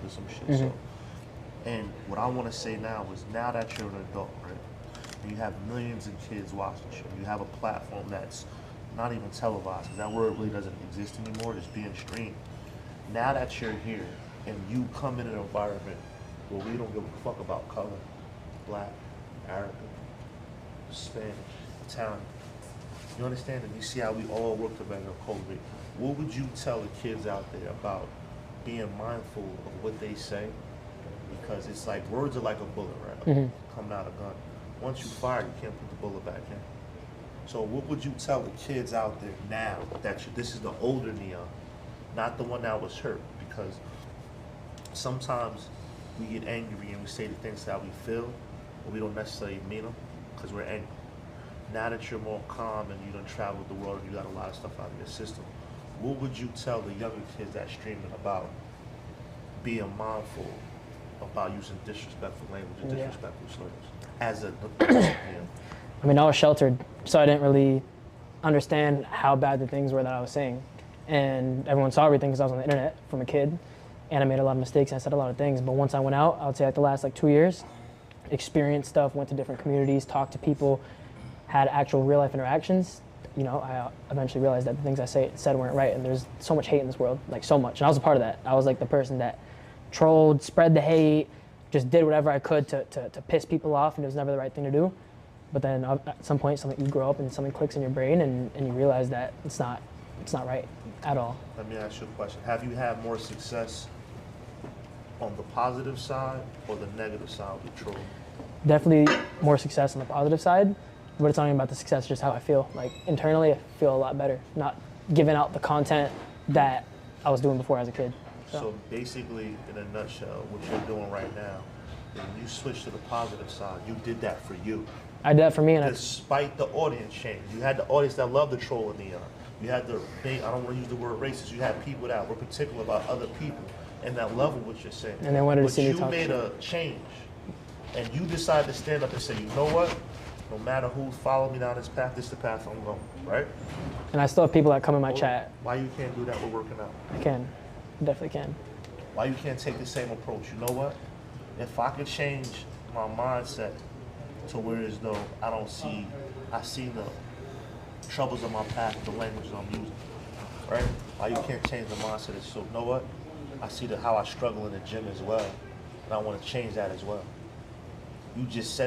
or some shit. So, and what I want to say now is, now that you're an adult, right, and you have millions of kids watching shit, you have a platform that's not even televised, 'cause that word really doesn't exist anymore, it's being streamed. Now that you're here and you come in an environment where we don't give a fuck about color, black, Arabic, Spanish, Italian, you understand? And you see how we all work together in COVID. What would you tell the kids out there about being mindful of what they say? Because it's like, words are like a bullet, right? Coming out of a gun. Once you fire, you can't put the bullet back in. So what would you tell the kids out there now that this is the older N3ON, not the one that was hurt? Because sometimes we get angry and we say the things that we feel, but we don't necessarily mean them because we're angry. Now that you're more calm and you done traveled the world and you got a lot of stuff out of your system, what would you tell the younger kids that's streaming about being mindful about using disrespectful language and disrespectful slurs as a I mean, I was sheltered, so I didn't really understand how bad the things were that I was saying. And everyone saw everything because I was on the internet from a kid, and I made a lot of mistakes and I said a lot of things. But once I went out, I would say like the last 2 years, experienced stuff, went to different communities, talked to people, had actual real life interactions. You know, I eventually realized that the things I said weren't right, and there's so much hate in this world, like so much. And I was a part of that. I was like the person that trolled, spread the hate, just did whatever I could to piss people off, and it was never the right thing to do. But then at some point, you grow up and something clicks in your brain, and you realize that it's not right at all. Let me ask you a question. Have you had more success on the positive side or the negative side with trolling? Definitely more success on the positive side, but it's not even about the success, just how I feel. Like internally, I feel a lot better, not giving out the content that I was doing before as a kid. So basically, in a nutshell, what you're doing right now, when you switch to the positive side, you did that for you. I did that for me, and despite the audience change, you had the audience that loved the troll in N3ON. You had the I don't want to use the word racist. You had people that were particular about other people and that love what you're saying. And they wanted to see me talk. But you made a change, and you decided to stand up and say, you know what? No matter who followed me down this path, this is the path I'm going, right? And I still have people that come in my chat. Why you can't do that with working out? I can, I definitely can. Why you can't take the same approach? You know what? If I could change my mindset to where as though I see the troubles of my path, the language I'm using, right? Why you can't change the mindset? So, you know what? I see how I struggle in the gym as well, and I want to change that as well. You just said